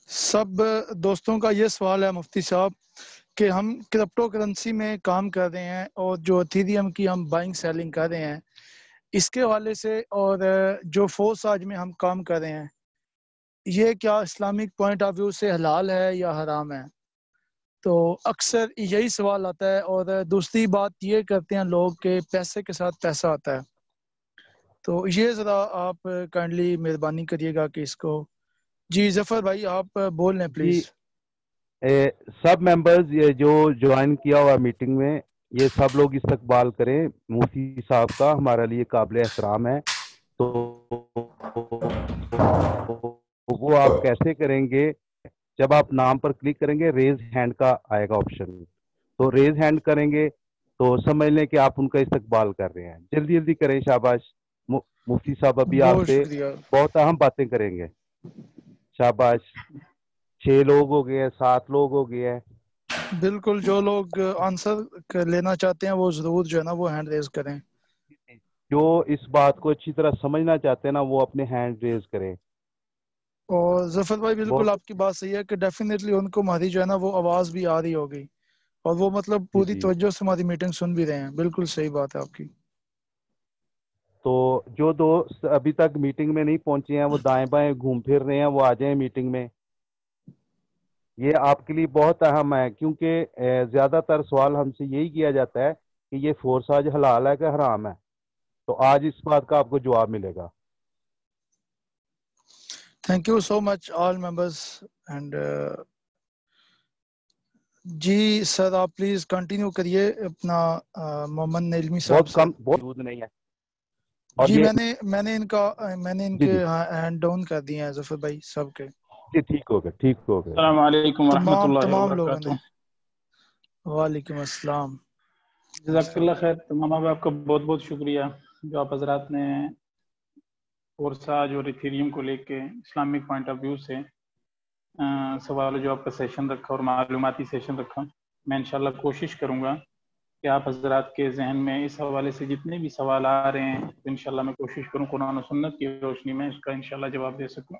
سب دوستوں کا یہ سوال ہے مفتی صاحب کہ ہم کرپٹو کرنسی میں کام کر رہے ہیں اور جو ایتھیریم کی ہم بائنگ سیلنگ کر رہے ہیں اس کے حوالے سے، اور جو فورس آج میں ہم کام کر رہے ہیں یہ کیا اسلامک پوائنٹ آف ویو سے حلال ہے یا حرام ہے؟ تو اکثر یہی سوال آتا ہے، اور دوسری بات یہ کرتے ہیں لوگ کہ پیسے کے ساتھ پیسہ آتا ہے، تو یہ ذرا آپ کائنڈلی مہربانی کریے گا کہ اس کو جی ظفر بھائی آپ بول لیں جی، پلیز۔ سب ممبرز یہ جو جوائن کیا ہوا میٹنگ میں، یہ سب لوگ استقبال کریں مفتی صاحب کا، ہمارے لیے قابل احترام ہے۔ تو وہ آپ کیسے کریں گے؟ جب آپ نام پر کلک کریں گے ریز ہینڈ کا آئے گا آپشن، تو ریز ہینڈ کریں گے تو سمجھ لیں کہ آپ ان کا استقبال کر رہے ہیں۔ جلدی جلدی کریں، شاباش۔ مفتی صاحب ابھی آپ بہت سے شکریہ۔ بہت اہم باتیں کریں گے، شاباش۔ 6 لوگ ہو گئے ہیں، 7 لوگ ہو گئے ہیں۔ بالکل، جو لوگ آنسر لینا چاہتے ہیں وہ ضرور جو ہے نا وہ ہینڈ ریز کریں۔ جو اس بات کو اچھی طرح سمجھنا چاہتے ہیں نا وہ اپنے ہینڈ ریز کریں۔ اور ظفر بھائی بالکل بہت آپ کی بات صحیح ہے کہ ڈیفینیٹلی ان کو ہماری جو ہے نا وہ آواز بھی آ رہی ہوگی، اور وہ مطلب جی پوری جی۔ توجہ سے ہماری میٹنگ سن بھی رہے ہیں۔ بالکل صحیح بات ہے آپ کی۔ تو جو دوست ابھی تک میٹنگ میں نہیں پہنچے ہیں وہ دائیں بائیں گھوم پھر رہے ہیں، وہ آ جائیں میٹنگ میں۔ یہ آپ کے لیے بہت اہم ہے، کیونکہ زیادہ تر سوال ہم سے یہی کیا جاتا ہے کہ یہ فورس آج حلال ہے کہ حرام ہے، تو آج اس بات کا آپ کو جواب ملے گا۔ Thank you so much all members and جی سر آپ پلیز کنٹینیو کریے اپنا محمد نیلمی صاحب بہت سے۔ کم، بہت یوز نہیں ہے۔ اور جی یہ میں نے ان جی کے جی ہینڈ ڈاؤن کر دیے ہیں ظفر بھائی سب کے، جی، ٹھیک ہو گیا، ٹھیک ہو گیا۔ السلام علیکم ورحمۃ اللہ تمام لوگوں نے۔ وبرکاتہ۔ وعلیکم السلام۔ جزاک اللہ خیر۔ تمام آپ کا بہت بہت شکریہ جو آپ حضرات نے فورساج اور ایتھیریم کو لے کے اسلامک پوائنٹ آف ویو سے سوال و جواب کا سیشن رکھا اور معلوماتی سیشن رکھا۔ میں انشاءاللہ کوشش کروں گا کہ آپ حضرات کے ذہن میں اس حوالے سے جتنے بھی سوال آ رہے ہیں انشاءاللہ میں کوشش کروں قرآن و سنت کی روشنی میں اس کا انشاءاللہ جواب دے سکوں۔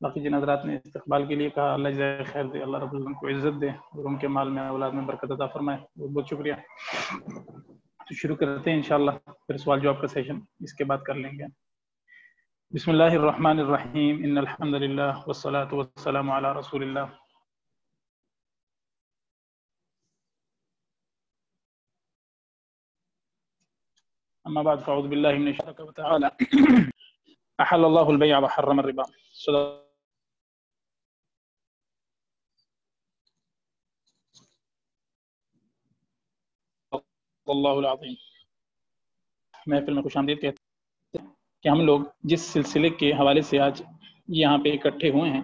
باقی جن حضرات نے استقبال کے لیے کہا، اللہ جزائے خیر دے، اللہ رب العالمین کو عزت دے اور ان کے مال میں اولاد میں برکت عطا فرمائے۔ بہت بہت شکریہ۔ تو شروع کرتے ہیں انشاءاللہ، پھر سوال جواب کا سیشن اس کے بعد کر لیں گے۔ بسم اللہ الرحمن الرحیم، ان الحمد للہ والصلاة والسلام علی رسول اللہ۔ اما بعد فاعوذ باللہ من الشیطان وتعالی احل اللہ البیع وحرم الربا۔ صدق اللہ العظیم۔ محفل میں خوش آمدید کہتے ہیں کہ ہم لوگ جس سلسلے کے حوالے سے آج یہاں پہ اکٹھے ہوئے ہیں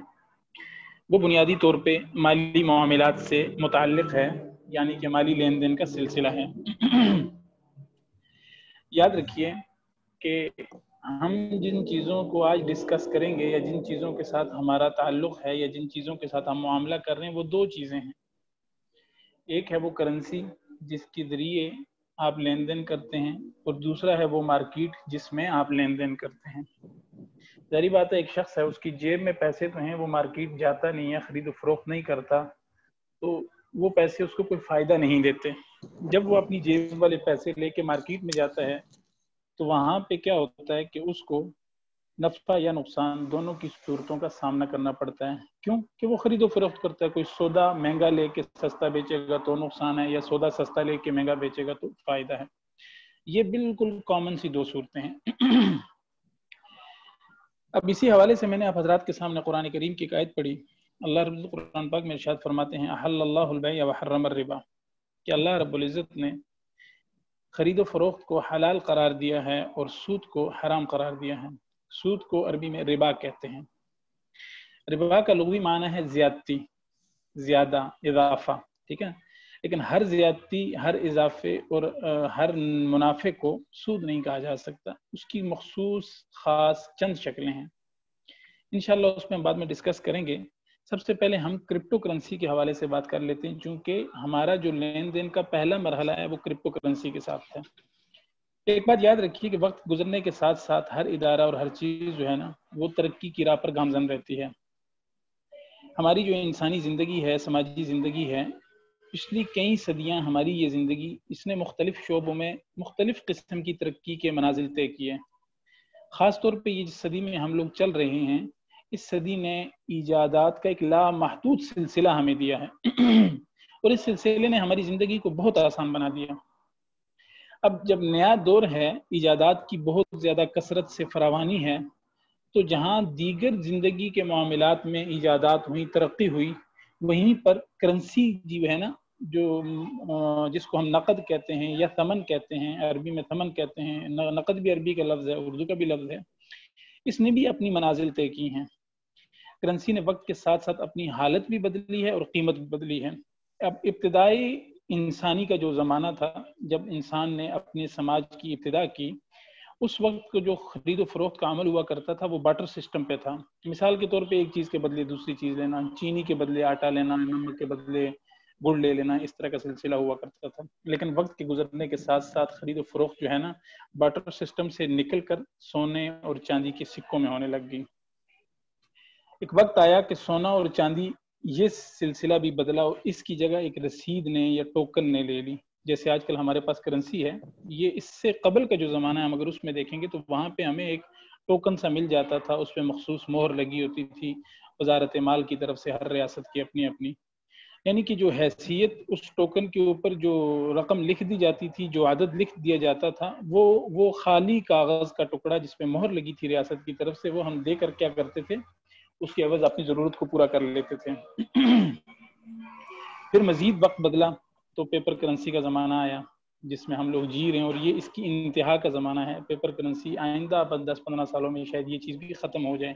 وہ بنیادی طور پہ مالی معاملات سے متعلق ہے، یعنی کہ مالی لین دین کا سلسلہ ہے۔ یاد رکھیے کہ ہم جن چیزوں کو آج ڈسکس کریں گے یا جن چیزوں کے ساتھ ہمارا تعلق ہے یا جن چیزوں کے ساتھ ہم معاملہ کر رہے ہیں وہ 2 چیزیں ہیں۔ ایک ہے وہ کرنسی جس کے ذریعے آپ لین دین کرتے ہیں، اور دوسرا ہے وہ مارکیٹ جس میں آپ لین دین کرتے ہیں۔ ظاہری بات ہے ایک شخص ہے، اس کی جیب میں پیسے تو ہیں، وہ مارکیٹ جاتا نہیں ہے، خرید و فروخت نہیں کرتا، تو وہ پیسے اس کو کوئی فائدہ نہیں دیتے۔ جب وہ اپنی جیب والے پیسے لے کے مارکیٹ میں جاتا ہے تو وہاں پہ کیا ہوتا ہے کہ اس کو نفع یا نقصان دونوں کی صورتوں کا سامنا کرنا پڑتا ہے۔ کیوں کہ وہ خرید و فروخت کرتا ہے، کوئی سودا مہنگا لے کے سستا بیچے گا تو نقصان ہے، یا سودا سستا لے کے مہنگا بیچے گا تو فائدہ ہے۔ یہ بالکل کامن سی 2 صورتیں ہیں۔ اب اسی حوالے سے میں نے آپ حضرات کے سامنے قرآن کریم کی ایک آیت پڑھی۔ اللہ رب العزت قرآن پاک میں ارشاد فرماتے ہیں احل اللہ البیع وحرم الربا، کہ اللہ رب العزت نے خرید و فروخت کو حلال قرار دیا ہے اور سود کو حرام قرار دیا ہے۔ سود کو عربی میں ربا کہتے ہیں۔ ربا کا لغوی معنی ہے زیادتی، زیادہ، اضافہ، ٹھیک ہے، لیکن ہر زیادتی، ہر اضافے اور ہر منافع کو سود نہیں کہا جا سکتا، اس کی مخصوص خاص چند شکلیں ہیں، انشاءاللہ اس میں بعد میں ڈسکس کریں گے۔ سب سے پہلے ہم کرپٹو کرنسی کے حوالے سے بات کر لیتے ہیں، چونکہ ہمارا جو لین دین کا پہلا مرحلہ ہے وہ کرپٹو کرنسی کے ساتھ ہے۔ ایک بات یاد رکھیے کہ وقت گزرنے کے ساتھ ساتھ ہر ادارہ اور ہر چیز جو ہے نا وہ ترقی کی راہ پر گامزن رہتی ہے۔ ہماری جو انسانی زندگی ہے، سماجی زندگی ہے، پچھلی کئی صدیاں ہماری یہ زندگی اس نے مختلف شعبوں میں مختلف قسم کی ترقی کے منازل طے کیے۔ خاص طور پہ یہ جس صدی میں ہم لوگ چل رہے ہیں، اس صدی نے ایجادات کا ایک لامحدود سلسلہ ہمیں دیا ہے اور اس سلسلے نے ہماری زندگی کو بہت آسان بنا دیا۔ اب جب نیا دور ہے، ایجادات کی بہت زیادہ کثرت سے فراوانی ہے، تو جہاں دیگر زندگی کے معاملات میں ایجادات ہوئی، ترقی ہوئی، وہیں پر کرنسی جو ہے نا، جو جس کو ہم نقد کہتے ہیں یا ثمن کہتے ہیں، عربی میں ثمن کہتے ہیں، نقد بھی عربی کا لفظ ہے، اردو کا بھی لفظ ہے، اس نے بھی اپنی منازل طے کی ہیں۔ کرنسی نے وقت کے ساتھ ساتھ اپنی حالت بھی بدلی ہے اور قیمت بھی بدلی ہے۔ اب ابتدائی انسانی کا جو زمانہ تھا، جب انسان نے اپنے سماج کی ابتدا کی، اس وقت کو جو خرید و فروخت کا عمل ہوا کرتا تھا وہ بارٹر سسٹم پہ تھا۔ مثال کے طور پہ ایک چیز کے بدلے دوسری چیز لینا، چینی کے بدلے آٹا لینا، نمک کے بدلے گڑ لے لینا، اس طرح کا سلسلہ ہوا کرتا تھا۔ لیکن وقت کے گزرنے کے ساتھ ساتھ خرید و فروخت جو ہے نا بارٹر سسٹم سے نکل کر سونے اور چاندی کے سکوں میں ہونے لگ گئی۔ ایک وقت آیا کہ سونا اور چاندی یہ سلسلہ بھی بدلا اور اس کی جگہ ایک رسید نے یا ٹوکن نے لے لی۔ جیسے آج کل ہمارے پاس کرنسی ہے، یہ اس سے قبل کا جو زمانہ ہے مگر اس میں دیکھیں گے تو وہاں پہ ہمیں ایک ٹوکن سا مل جاتا تھا، اس پہ مخصوص مہر لگی ہوتی تھی وزارت مال کی طرف سے، ہر ریاست کی اپنی اپنی، یعنی کہ جو حیثیت اس ٹوکن کے اوپر جو رقم لکھ دی جاتی تھی، جو عدد لکھ دیا جاتا تھا، وہ خالی کاغذ کا ٹکڑا جس پہ مہر لگی تھی ریاست کی طرف سے، وہ ہم دے کر کیا کرتے تھے، اس کی عوض اپنی ضرورت کو پورا کر لیتے تھے۔ پھر مزید وقت بدلا تو پیپر کرنسی کا زمانہ آیا جس میں ہم لوگ جی رہے ہیں، اور یہ اس کی انتہا کا زمانہ ہے۔ پیپر کرنسی آئندہ 10-15 سالوں میں شاید یہ چیز بھی ختم ہو جائے،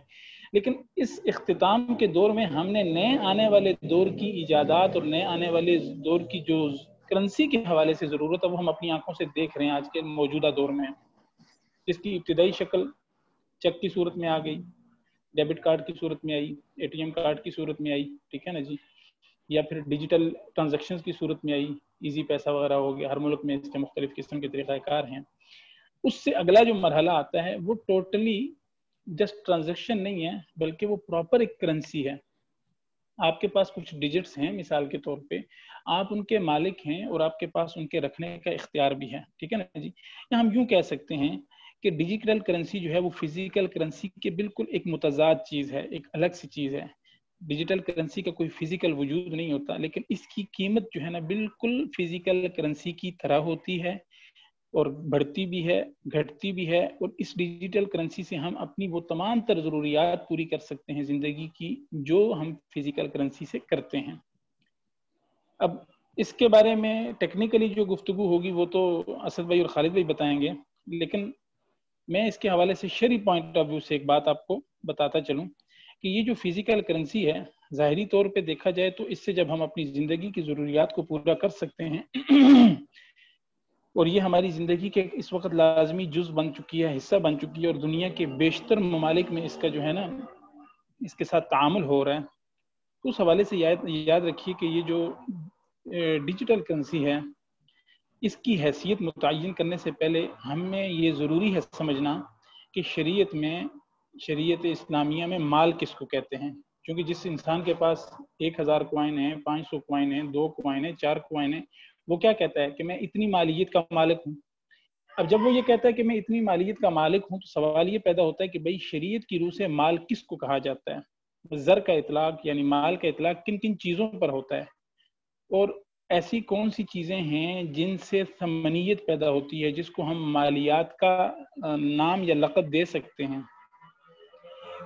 لیکن اس اختتام کے دور میں ہم نے نئے آنے والے دور کی ایجادات اور نئے آنے والے دور کی جو کرنسی کے حوالے سے ضرورت ہے وہ ہم اپنی آنکھوں سے دیکھ رہے ہیں آج کے موجودہ دور میں۔ اس کی ابتدائی شکل چیک کی صورت میں آ گئی، ڈیبٹ کارڈ کی صورت میں آئی، اے ٹی ایم کارڈ کی صورت میں آئی، ٹھیک ہے نا جی، یا پھر ڈیجیٹل ٹرانزیکشنز کی صورت میں آئی، ایزی پیسہ وغیرہ ہو گیا، ہر ملک میں اس کے مختلف قسم کے طریقہ کار ہیں۔ اس سے اگلا جو مرحلہ آتا ہے وہ ٹوٹلی جسٹ ٹرانزیکشن نہیں ہے، بلکہ وہ پراپر ایک کرنسی ہے۔ آپ کے پاس کچھ ڈیجٹس ہیں، مثال کے طور پہ آپ ان کے مالک ہیں اور آپ کے پاس ان کے رکھنے کا اختیار بھی ہے، ٹھیک ہے نا جی۔ یا ہم یوں کہہ سکتے ہیں کہ ڈیجیٹل کرنسی جو ہے وہ فزیکل کرنسی کے بالکل ایک متضاد چیز ہے، ایک الگ سی چیز ہے۔ ڈیجیٹل کرنسی کا کوئی فزیکل وجود نہیں ہوتا، لیکن اس کی قیمت جو ہے نا بالکل فزیکل کرنسی کی طرح ہوتی ہے، اور بڑھتی بھی ہے، گھٹتی بھی ہے، اور اس ڈیجیٹل کرنسی سے ہم اپنی وہ تمام تر ضروریات پوری کر سکتے ہیں زندگی کی جو ہم فزیکل کرنسی سے کرتے ہیں۔ اب اس کے بارے میں ٹیکنیکلی جو گفتگو ہوگی وہ تو اسد بھائی اور خالد بھائی بتائیں گے، لیکن میں اس کے حوالے سے شرعی پوائنٹ آف ویو سے ایک بات آپ کو بتاتا چلوں کہ یہ جو فزیکل کرنسی ہے، ظاہری طور پہ دیکھا جائے تو اس سے جب ہم اپنی زندگی کی ضروریات کو پورا کر سکتے ہیں اور یہ ہماری زندگی کے اس وقت لازمی جز بن چکی ہے، حصہ بن چکی ہے، اور دنیا کے بیشتر ممالک میں اس کا جو ہے نا اس کے ساتھ تعامل ہو رہا ہے، تو اس حوالے سے یاد رکھیے کہ یہ جو ڈیجیٹل کرنسی ہے اس کی حیثیت متعین کرنے سے پہلے ہمیں یہ ضروری ہے سمجھنا کہ شریعت اسلامیہ میں مال کس کو کہتے ہیں، کیونکہ جس انسان کے پاس 1000 کوائن ہیں، 500 کوائن ہیں، 2 کوائن ہیں، 4 کوائن ہیں، وہ کیا کہتا ہے کہ میں اتنی مالیت کا مالک ہوں۔ اب جب وہ یہ کہتا ہے کہ میں اتنی مالیت کا مالک ہوں تو سوال یہ پیدا ہوتا ہے کہ بھئی شریعت کی روح سے مال کس کو کہا جاتا ہے؟ زر کا اطلاق یعنی مال کا اطلاق کن کن چیزوں پر ہوتا ہے، اور ایسی کون سی چیزیں ہیں جن سے ثمنیت پیدا ہوتی ہے جس کو ہم مالیات کا نام یا لقب دے سکتے ہیں۔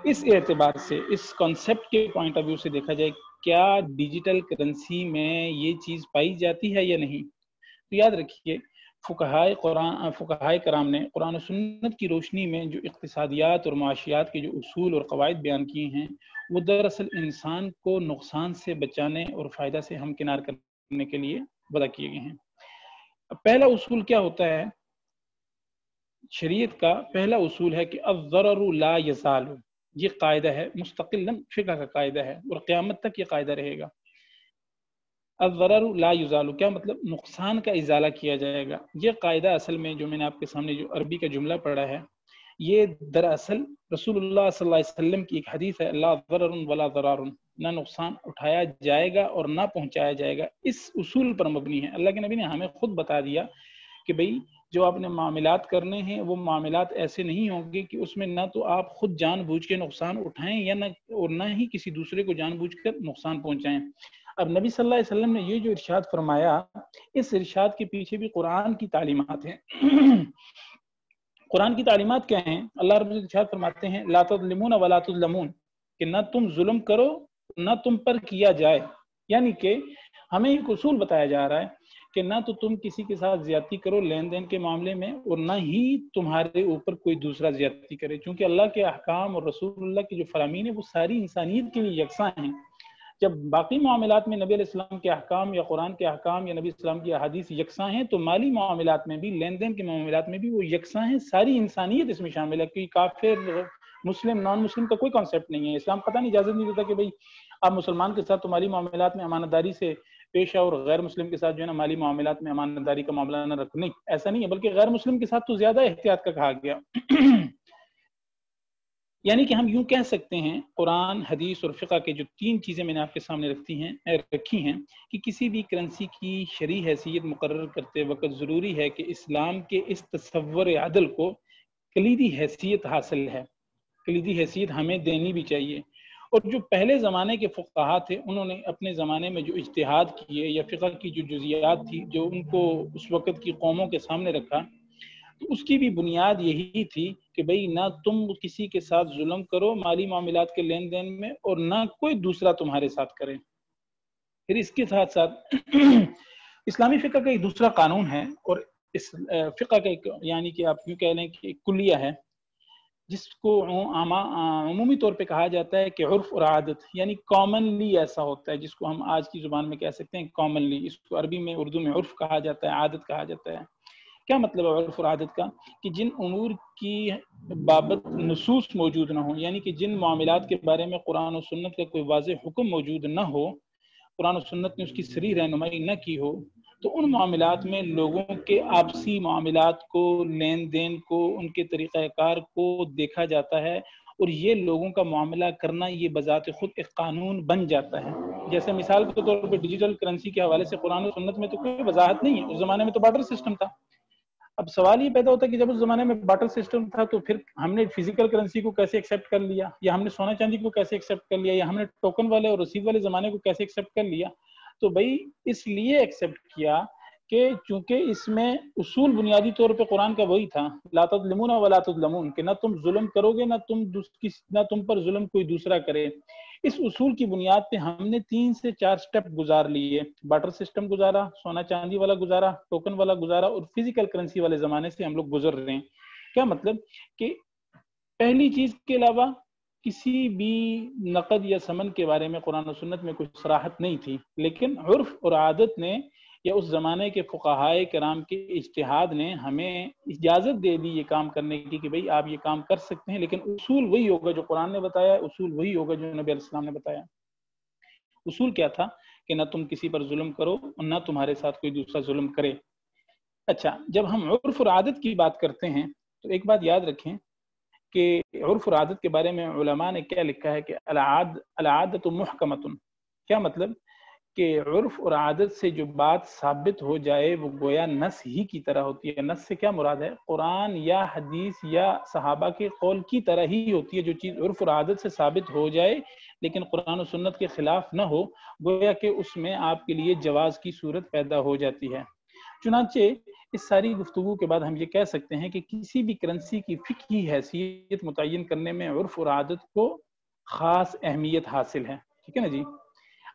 اس اعتبار سے اس کانسیپٹ کے پوائنٹ آف ویو سے دیکھا جائے کیا ڈیجیٹل کرنسی میں یہ چیز پائی جاتی ہے یا نہیں، تو یاد رکھیے فقہائے کرام نے قرآن و سنت کی روشنی میں جو اقتصادیات اور معاشیات کے جو اصول اور قواعد بیان کیے ہیں وہ دراصل انسان کو نقصان سے بچانے اور فائدہ سے ہمکنار کرنے کے لیے وضع کیے گئے ہیں۔ پہلا اصول کیا ہوتا ہے؟ شریعت کا پہلا اصول ہے کہ الضرر لا یزال، یہ قاعدہ ہے، مستقلاً فقہ کا قاعدہ ہے اور قیامت تک یہ قاعدہ رہے گا۔ الضرر لا یزال، کیا مطلب؟ نقصان کا ازالہ کیا جائے گا۔ یہ قاعدہ اصل میں جو میں نے آپ کے سامنے جو عربی کا جملہ پڑھا ہے، یہ دراصل رسول اللہ صلی اللہ علیہ وسلم کی ایک حدیث ہے، لا ضرر ولا ضرار، نہ نقصان اٹھایا جائے گا اور نہ پہنچایا جائے گا، اس اصول پر مبنی ہے۔ اللہ کے نبی نے ہمیں خود بتا دیا کہ بھئی جو آپ نے معاملات کرنے ہیں وہ معاملات ایسے نہیں ہوں گے کہ اس میں نہ تو آپ خود جان بوجھ کے نقصان اٹھائیں یا نہ ہی کسی دوسرے کو جان بوجھ کر نقصان پہنچائیں۔ اب نبی صلی اللہ علیہ وسلم نے یہ جو ارشاد فرمایا، اس ارشاد کے پیچھے بھی قرآن کی تعلیمات ہیں۔ قرآن کی تعلیمات کیا ہیں؟ اللہ رب العزت ارشاد فرماتے ہیں لا تظلمون ولا تظلمون، کہ نہ تم ظلم کرو نہ تم پر کیا جائے، یعنی کہ ہمیں ایک اصول بتایا جا رہا ہے کہ نہ تو تم کسی کے ساتھ زیادتی کرو لین دین کے معاملے میں، اور نہ ہی تمہارے اوپر کوئی دوسرا زیادتی کرے، چونکہ اللہ کے احکام اور رسول اللہ کے جو فرامین ہیں وہ ساری انسانیت کے لیے یکساں ہیں۔ جب باقی معاملات میں نبی علیہ السلام کے احکام یا قرآن کے احکام یا نبی السلام کی احادیث یکساں ہیں، تو مالی معاملات میں بھی، لین دین کے معاملات میں بھی وہ یکساں ہیں۔ ساری انسانیت اس میں شامل ہے، کہ کافر مسلم نان مسلم کا کوئی کانسیپٹ نہیں ہے۔ اسلام قطعاً اجازت نہیں دیتا کہ بھئی آپ مسلمان کے ساتھ تو مالی معاملات میں امانت داری سے پیش آؤ اور غیر مسلم کے ساتھ جو ہے نا مالی معاملات میں امانت داری کا معاملہ نہ رکھو، نہیں، ایسا نہیں ہے، بلکہ غیر مسلم کے ساتھ تو زیادہ احتیاط کا کہا گیا۔ یعنی کہ ہم یوں کہہ سکتے ہیں قرآن، حدیث اور فقہ کے جو تین چیزیں میں نے آپ کے سامنے رکھی ہیں کہ کسی بھی کرنسی کی شرعی حیثیت مقرر کرتے وقت ضروری ہے کہ اسلام کے اس تصور عدل کو کلیدی حیثیت حاصل ہے، کلیدی حیثیت ہمیں دینی بھی چاہیے۔ اور جو پہلے زمانے کے فقہا تھے انہوں نے اپنے زمانے میں جو اجتہاد کیے یا فقہ کی جو جزیات تھی جو ان کو اس وقت کی قوموں کے سامنے رکھا، تو اس کی بھی بنیاد یہی تھی کہ بھئی نہ تم کسی کے ساتھ ظلم کرو مالی معاملات کے لین دین میں، اور نہ کوئی دوسرا تمہارے ساتھ کرے۔ پھر اس کے ساتھ ساتھ اسلامی فقہ کا ایک دوسرا قانون ہے، اور اس فقہ کا ایک یعنی کہ آپ یوں کہہ لیں کہ ایک کلیہ ہے، جس کو عمومی طور پہ کہا جاتا ہے کہ عرف اور عادت، یعنی کامنلی ایسا ہوتا ہے، جس کو ہم آج کی زبان میں کہہ سکتے ہیں کامنلی، اس کو عربی میں اردو میں عرف کہا جاتا ہے، عادت کہا جاتا ہے۔ کیا مطلب ہے عرف اور عادت کا؟ کہ جن امور کی بابت نصوص موجود نہ ہو، یعنی کہ جن معاملات کے بارے میں قرآن و سنت کا کوئی واضح حکم موجود نہ ہو، قرآن و سنت نے اس کی صریح رہنمائی نہ کی ہو، تو ان معاملات میں لوگوں کے آپسی معاملات کو، لین دین کو، ان کے طریقہ کار کو دیکھا جاتا ہے، اور یہ لوگوں کا معاملہ کرنا یہ بذات خود ایک قانون بن جاتا ہے۔ جیسے مثال کے طور پہ ڈیجیٹل کرنسی کے حوالے سے قرآن و سنت میں تو کوئی وضاحت نہیں ہے، اس زمانے میں تو بارٹر سسٹم تھا۔ اب سوال یہ پیدا ہوتا ہے کہ جب اس زمانے میں بارٹر سسٹم تھا تو پھر ہم نے فزیکل کرنسی کو کیسے ایکسیپٹ کر لیا، یا ہم نے سونا چاندی کو کیسے ایکسیپٹ کر لیا، یا ہم نے ٹوکن والے اور رسید والے زمانے کو کیسے ایکسیپٹ کر لیا؟ تو بھائی اس لیے ایکسیپٹ کیا کہ چونکہ اس میں اصول بنیادی طور پہ قرآن کا وہی تھا، لا تظلمون ولا تظلمون، کہ نہ تم ظلم کرو گے نہ تم پر ظلم کوئی دوسرا کرے۔ اس اصول کی بنیاد پہ ہم نے 3 سے 4 سٹیپ گزار لیے، بارٹر سسٹم گزارا، سونا چاندی والا گزارا، ٹوکن والا گزارا، اور فزیکل کرنسی والے زمانے سے ہم لوگ گزر رہے ہیں۔ کیا مطلب؟ کہ پہلی چیز کے علاوہ کسی بھی نقد یا ثمن کے بارے میں قرآن و سنت میں کوئی صراحت نہیں تھی، لیکن عرف اور عادت نے یا اس زمانے کے فقہائے کرام کے اجتہاد نے ہمیں اجازت دے دی یہ کام کرنے کی کہ بھئی آپ یہ کام کر سکتے ہیں، لیکن اصول وہی ہوگا جو قرآن نے بتایا، اصول وہی ہوگا جو نبی علیہ السلام نے بتایا۔ اصول کیا تھا؟ کہ نہ تم کسی پر ظلم کرو اور نہ تمہارے ساتھ کوئی دوسرا ظلم کرے۔ اچھا، جب ہم عرف اور عادت کی بات کرتے ہیں تو ایک بات یاد رکھیں کہ عرف اور عادت کے بارے میں علماء نے کیا لکھا ہے کہ العادت محکمۃ۔ کیا مطلب؟ کہ عرف اور عادت سے جو بات ثابت ہو جائے وہ گویا نص ہی کی طرح ہوتی ہے۔ نص سے کیا مراد ہے؟ قرآن یا حدیث یا صحابہ کے قول کی طرح ہی ہوتی ہے۔ جو چیز عرف اور عادت سے ثابت ہو جائے لیکن قرآن و سنت کے خلاف نہ ہو، گویا کہ اس میں آپ کے لیے جواز کی صورت پیدا ہو جاتی ہے۔ چنانچہ اس ساری گفتگو کے بعد ہم یہ کہہ سکتے ہیں کہ کسی بھی کرنسی کی فقہی حیثیت متعین کرنے میں عرف اور عادت کو خاص اہمیت حاصل ہے۔ ٹھیک ہے نا جی؟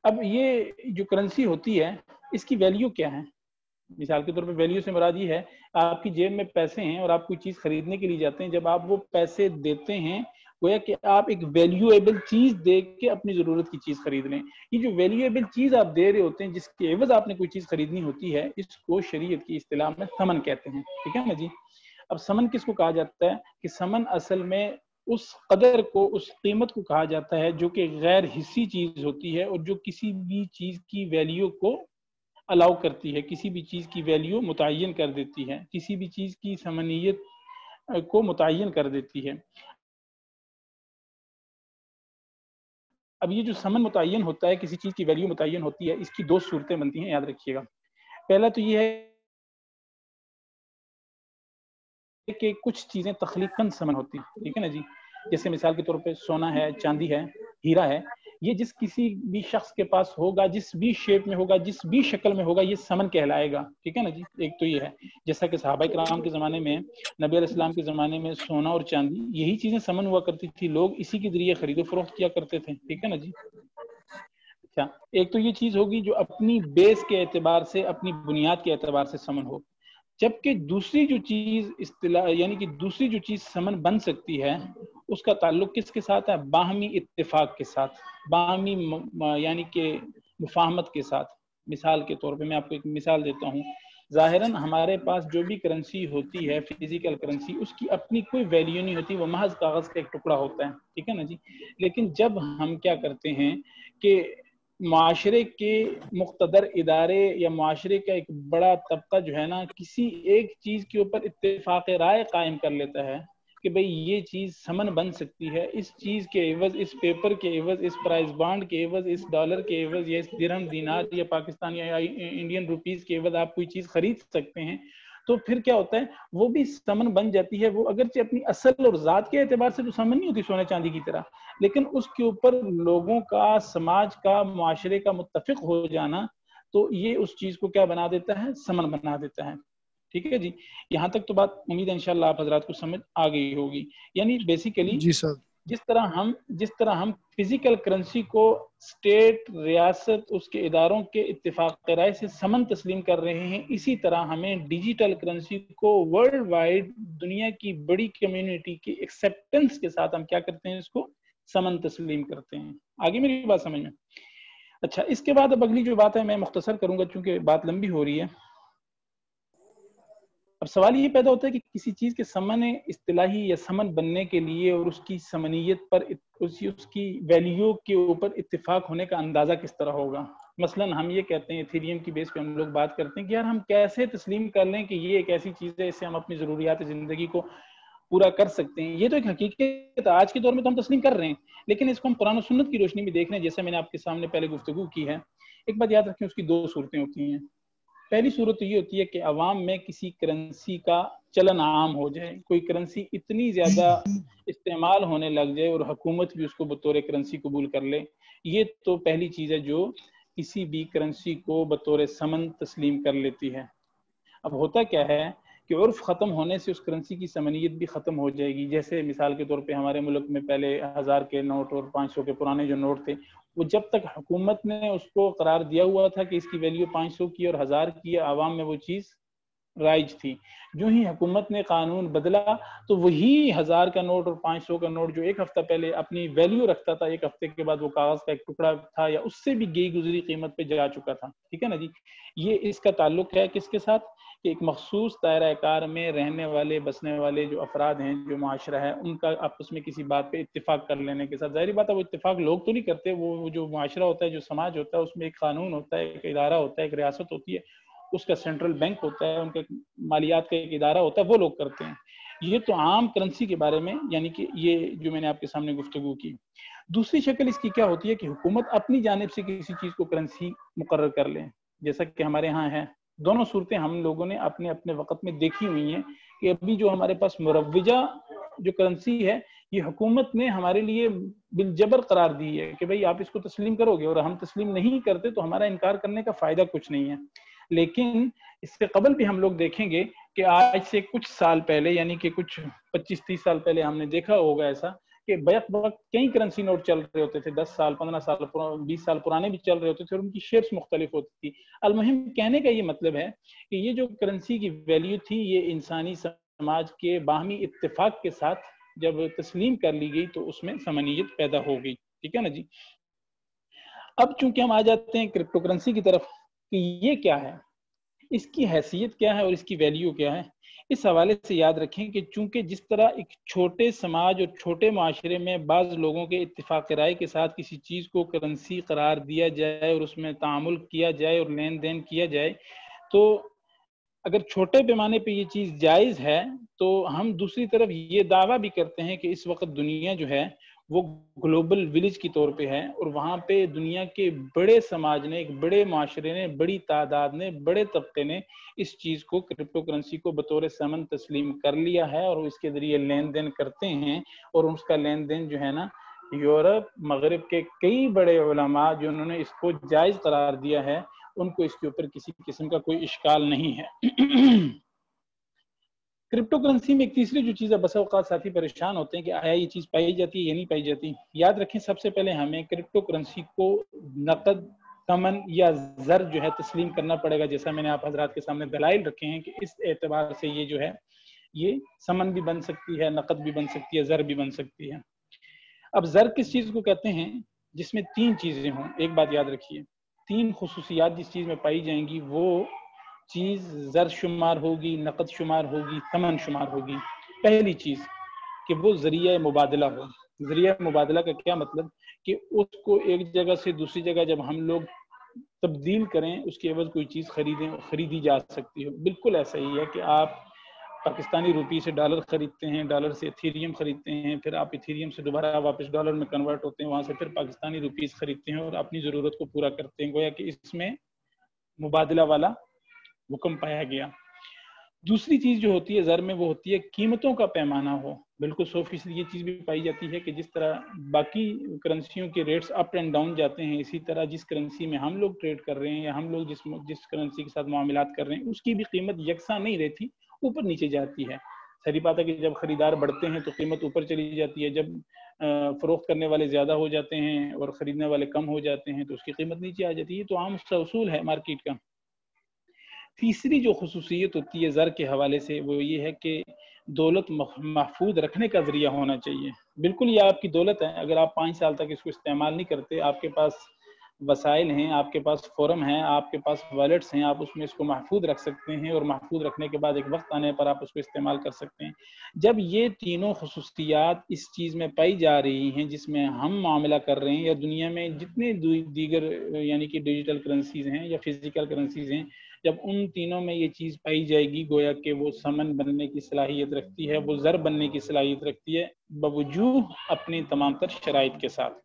اب یہ جو کرنسی ہوتی ہے اس کی ویلیو کیا ہے؟ مثال کے طور پہ ویلیو سے مراد یہ ہے آپ کی جیب میں پیسے ہیں اور آپ کوئی چیز خریدنے کے لیے جاتے ہیں، جب آپ وہ پیسے دیتے ہیں گویا کہ آپ ایک ویلیویبل چیز دے کے اپنی ضرورت کی چیز خرید لیں۔ یہ جو ویلیویبل چیز آپ دے رہے ہوتے ہیں جس کے عوض آپ نے کوئی چیز خریدنی ہوتی ہے، اس کو شریعت کی اصطلاح میں ثمن کہتے ہیں۔ ٹھیک ہے نا جی؟ اب ثمن کس کو کہا جاتا ہے؟ کہ ثمن اصل میں اس قدر کو، اس قیمت کو کہا جاتا ہے جو کہ غیر حصی چیز ہوتی ہے اور جو کسی بھی چیز کی ویلیو کو الاؤ کرتی ہے، کسی بھی چیز کی ویلیو متعین کر دیتی ہے، کسی بھی چیز کی ثمنیت کو متعین کر دیتی ہے۔ اب یہ جو ثمن متعین ہوتا ہے، کسی چیز کی ویلیو متعین ہوتی ہے، اس کی دو صورتیں بنتی ہیں، یاد رکھیے گا۔ پہلا تو یہ ہے کہ کچھ چیزیں تخلیقاً ثمن ہوتی ہیں، ٹھیک ہے نا جی، جیسے مثال کے طور پہ سونا ہے، چاندی ہے، ہیرا ہے، یہ جس کسی بھی شخص کے پاس ہوگا، جس بھی شیپ میں ہوگا، جس بھی شکل میں ہوگا، یہ ثمن کہلائے گا، ٹھیک ہے نا جی۔ ایک تو یہ ہے، جیسا کہ صحابہ کرام کے زمانے میں، نبی علیہ السلام کے زمانے میں سونا اور چاندی یہی چیزیں ثمن ہوا کرتی تھی، لوگ اسی کے ذریعے خرید و فروخت کیا کرتے تھے، ٹھیک ہے نا جی۔ اچھا، ایک تو یہ چیز ہوگی جو اپنی بیس کے اعتبار سے، اپنی بنیاد کے اعتبار سے ثمن ہو، جبکہ دوسری جو چیز اصطلاح، یعنی کہ دوسری جو چیز ثمن بن سکتی ہے، اس کا تعلق کس کے ساتھ ہے؟ باہمی اتفاق کے ساتھ، باہمی یعنی کہ مفاہمت کے ساتھ۔ مثال کے طور پہ میں آپ کو ایک مثال دیتا ہوں، ظاہراً ہمارے پاس جو بھی کرنسی ہوتی ہے، فزیکل کرنسی، اس کی اپنی کوئی ویلیو نہیں ہوتی، وہ محض کاغذ کا ایک ٹکڑا ہوتا ہے، ٹھیک ہے نا جی۔ لیکن جب ہم کیا کرتے ہیں کہ معاشرے کے مقتدر ادارے یا معاشرے کا ایک بڑا طبقہ جو ہے نا، کسی ایک چیز کے اوپر اتفاق رائے قائم کر لیتا ہے کہ بھئی یہ چیز ثمن بن سکتی ہے، اس چیز کے عوض، اس پیپر کے عوض، اس پرائز بانڈ کے عوض، اس ڈالر کے عوض، یا اس درہم دینار یا پاکستانی یا انڈین روپیز کے عوض آپ کوئی چیز خرید سکتے ہیں، تو پھر کیا ہوتا ہے، وہ بھی ثمن بن جاتی ہے۔ وہ اگرچہ اپنی اصل اور ذات کے اعتبار سے تو ثمن نہیں ہوتی سونے چاندی کی طرح، لیکن اس کے اوپر لوگوں کا، سماج کا، معاشرے کا متفق ہو جانا، تو یہ اس چیز کو کیا بنا دیتا ہے؟ ثمن بنا دیتا ہے، ٹھیک ہے جی۔ یہاں تک تو بات امید ہے انشاءاللہ آپ حضرات کو سمجھ آ گئی ہوگی۔ یعنی بیسیکلی جی سر، جس طرح ہم فزیکل کرنسی کو اسٹیٹ، ریاست، اس کے اداروں کے اتفاق رائے سے ثمن تسلیم کر رہے ہیں، اسی طرح ہمیں ڈیجیٹل کرنسی کو ورلڈ وائڈ دنیا کی بڑی کمیونٹی کی ایکسیپٹنس کے ساتھ ہم کیا کرتے ہیں؟ اس کو ثمن تسلیم کرتے ہیں۔ آگے میری بات سمجھ میں؟ اچھا، اس کے بعد اب اگلی جو بات ہے میں مختصر کروں گا چونکہ بات لمبی ہو رہی ہے۔ اب سوال یہ پیدا ہوتا ہے کہ کسی چیز کے ثمن اصطلاحی یا ثمن بننے کے لیے اور اس کی ثمنیت پر، اس کی ویلیو کے اوپر اتفاق ہونے کا اندازہ کس طرح ہوگا؟ مثلا ہم یہ کہتے ہیں، ایتھیریم کی بیس پہ ہم لوگ بات کرتے ہیں کہ یار ہم کیسے تسلیم کر لیں کہ یہ ایک ایسی چیز ہے، اس سے ہم اپنی ضروریات زندگی کو پورا کر سکتے ہیں۔ یہ تو ایک حقیقت آج کے دور میں تو ہم تسلیم کر رہے ہیں، لیکن اس کو ہم قرآن و سنت کی روشنی میں دیکھ رہے ہیں، جیسے میں نے آپ کے سامنے پہلے گفتگو کی ہے۔ ایک بات یاد رکھیں، اس کی دو صورتیں ہوتی ہیں۔ پہلی صورت یہ ہوتی ہے کہ عوام میں کسی کرنسی کا چلن عام ہو جائے، کوئی کرنسی اتنی زیادہ استعمال ہونے لگ جائے اور حکومت بھی اس کو بطور کرنسی قبول کر لے، یہ تو پہلی چیز ہے جو کسی بھی کرنسی کو بطور ثمن تسلیم کر لیتی ہے۔ اب ہوتا کیا ہے کہ عرف ختم ہونے سے اس کرنسی کی ثمنیت بھی ختم ہو جائے گی۔ جیسے مثال کے طور پہ ہمارے ملک میں پہلے 1000 کے نوٹ اور 500 کے پرانے جو نوٹ تھے، وہ جب تک حکومت نے اس کو قرار دیا ہوا تھا کہ اس کی ویلیو 500 کی اور 1000 کی ہے، عوام میں وہ چیز رائج تھی۔ جو ہی حکومت نے قانون بدلا تو وہی 1000 کا نوٹ اور 500 کا نوٹ جو ایک ہفتہ پہلے اپنی ویلیو رکھتا تھا، ایک ہفتے کے بعد وہ کاغذ کا ایک ٹکڑا تھا یا اس سے بھی گئی گزری قیمت پہ جا چکا تھا، ٹھیک ہے نا جی۔ یہ اس کا تعلق ہے کس کے ساتھ؟ کہ ایک مخصوص دائرہ کار میں رہنے والے، بسنے والے جو افراد ہیں، جو معاشرہ ہے، ان کا آپس میں کسی بات پہ اتفاق کر لینے کے ساتھ۔ ظاہری بات ہے وہ اتفاق لوگ تو نہیں کرتے، وہ جو معاشرہ ہوتا ہے، جو سماج ہوتا ہے، اس میں ایک قانون ہوتا ہے، ایک ادارہ ہوتا ہے، ایک ریاست ہوتی ہے، اس کا سینٹرل بینک ہوتا ہے، ان کا مالیات کا ایک ادارہ ہوتا ہے، وہ لوگ کرتے ہیں۔ یہ تو عام کرنسی کے بارے میں، یعنی کہ یہ جو میں نے آپ کے سامنے گفتگو کی۔ دوسری شکل اس کی کیا ہوتی ہے کہ حکومت اپنی جانب سے کسی چیز کو کرنسی مقرر کر لے، جیسا کہ ہمارے ہاں ہے۔ دونوں صورتیں ہم لوگوں نے اپنے اپنے وقت میں دیکھی ہوئی ہیں کہ ابھی جو ہمارے پاس مروجہ جو کرنسی ہے، یہ حکومت نے ہمارے لیے بالجبر قرار دی ہے کہ بھئی آپ اس کو تسلیم کرو گے، اور ہم تسلیم نہیں کرتے تو ہمارا انکار کرنے کا فائدہ کچھ نہیں ہے۔ لیکن اس سے قبل بھی ہم لوگ دیکھیں گے کہ آج سے کچھ سال پہلے، یعنی کہ کچھ 25-30 سال پہلے ہم نے دیکھا ہوگا ایسا کہ بیک وقت کئی کرنسی نوٹ چل رہے ہوتے تھے، 10 سال، 15 سال، 20 سال پرانے بھی چل رہے ہوتے تھے، اور ان کی شیپس مختلف ہوتی تھی۔ المہم کہنے کا یہ مطلب ہے کہ یہ جو کرنسی کی ویلیو تھی، یہ انسانی سماج کے باہمی اتفاق کے ساتھ جب تسلیم کر لی گئی تو اس میں ثمنیت پیدا ہو گئی، ٹھیک ہے نا جی۔ اب چونکہ ہم آ جاتے ہیں کرپٹو کرنسی کی طرف کہ یہ کیا ہے، اس کی حیثیت کیا ہے اور اس کی ویلیو کیا ہے۔ اس حوالے سے یاد رکھیں کہ چونکہ جس طرح ایک چھوٹے سماج اور چھوٹے معاشرے میں بعض لوگوں کے اتفاق رائے کے ساتھ کسی چیز کو کرنسی قرار دیا جائے اور اس میں تعامل کیا جائے اور لین دین کیا جائے، تو اگر چھوٹے پیمانے پہ یہ چیز جائز ہے تو ہم دوسری طرف یہ دعویٰ بھی کرتے ہیں کہ اس وقت دنیا جو ہے وہ گلوبل ولیج کی طور پہ ہے، اور وہاں پہ دنیا کے بڑے سماج نے، ایک بڑے معاشرے نے، بڑی تعداد نے، بڑے طبقے نے اس چیز کو، کرپٹو کرنسی کو بطور ثمن تسلیم کر لیا ہے اور اس کے ذریعے لین دین کرتے ہیں، اور اس کا لین دین جو ہے نا یورپ مغرب کے کئی بڑے علماء جنہوں نے اس کو جائز قرار دیا ہے ان کو اس کے اوپر کسی قسم کا کوئی اشکال نہیں ہے۔ کرپٹو کرنسی میں ایک تیسری جو چیز ہے، بسا اوقات ساتھی پریشان ہوتے ہیں کہ آیا یہ چیز پائی جاتی ہے یا نہیں پائی جاتی۔ یاد رکھیں سب سے پہلے ہمیں کرپٹو کرنسی کو نقد، ثمن یا زر جو ہے تسلیم کرنا پڑے گا، جیسا میں نے آپ حضرات کے سامنے دلائل رکھے ہیں کہ اس اعتبار سے یہ جو ہے یہ ثمن بھی بن سکتی ہے، نقد بھی بن سکتی ہے، زر بھی بن سکتی ہے۔ اب زر کس چیز کو کہتے ہیں؟ جس میں تین چیزیں ہوں۔ ایک بات یاد رکھیے، تین خصوصیات جس چیز میں پائی جائیں گی وہ چیز زر شمار ہوگی، نقد شمار ہوگی، ثمن شمار ہوگی۔ پہلی چیز کہ وہ ذریعہ مبادلہ ہو۔ ذریعہ مبادلہ کا کیا مطلب؟ کہ اس کو ایک جگہ سے دوسری جگہ جب ہم لوگ تبدیل کریں اس کے عوض کوئی چیز خریدی جا سکتی ہو۔ بالکل ایسا ہی ہے کہ آپ پاکستانی روپی سے ڈالر خریدتے ہیں، ڈالر سے ایتھیریم خریدتے ہیں، پھر آپ ایتھیریم سے دوبارہ واپس ڈالر میں کنورٹ ہوتے ہیں، وہاں سے پھر پاکستانی روپیز خریدتے ہیں اور اپنی ضرورت کو پورا کرتے ہیں۔ گویا کہ اس میں مبادلہ والا حکم پایا گیا۔ دوسری چیز جو ہوتی ہے زر میں وہ ہوتی ہے قیمتوں کا پیمانہ ہو۔ بالکل 100% یہ چیز بھی پائی جاتی ہے کہ جس طرح باقی کرنسیوں کے ریٹس اپ اینڈ ڈاؤن جاتے ہیں، اسی طرح جس کرنسی میں ہم لوگ ٹریڈ کر رہے ہیں یا ہم لوگ جس کرنسی کے ساتھ معاملات کر رہے ہیں اس کی بھی قیمت یکساں نہیں رہتی، اوپر نیچے جاتی ہے۔ صحیح بات ہے کہ جب خریدار بڑھتے ہیں تو قیمت اوپر چلی جاتی ہے، جب فروخت کرنے والے زیادہ ہو جاتے ہیں اور خریدنے والے کم ہو جاتے ہیں تو اس کی قیمت نیچے آ جاتی ہے۔ تو عام اس کا اصول ہے مارکیٹ کا۔ تیسری جو خصوصیت ہوتی ہے زر کے حوالے سے وہ یہ ہے کہ دولت محفوظ رکھنے کا ذریعہ ہونا چاہیے۔ بالکل یہ آپ کی دولت ہے، اگر آپ 5 سال تک اس کو استعمال نہیں کرتے، آپ کے پاس وسائل ہیں، آپ کے پاس فورم ہیں، آپ کے پاس والیٹس ہیں، آپ اس میں اس کو محفوظ رکھ سکتے ہیں اور محفوظ رکھنے کے بعد ایک وقت آنے پر آپ اس کو استعمال کر سکتے ہیں۔ جب یہ تینوں خصوصیات اس چیز میں پائی جا رہی ہیں جس میں ہم معاملہ کر رہے ہیں، یا دنیا میں جتنے دیگر یعنی کہ ڈیجیٹل کرنسیز ہیں یا فزیکل کرنسیز ہیں، جب ان تینوں میں یہ چیز پائی جائے گی گویا کہ وہ ثمن بننے کی صلاحیت رکھتی ہے، وہ زر بننے کی صلاحیت رکھتی ہے، بوجوہ اپنی تمام تر شرائط کے ساتھ۔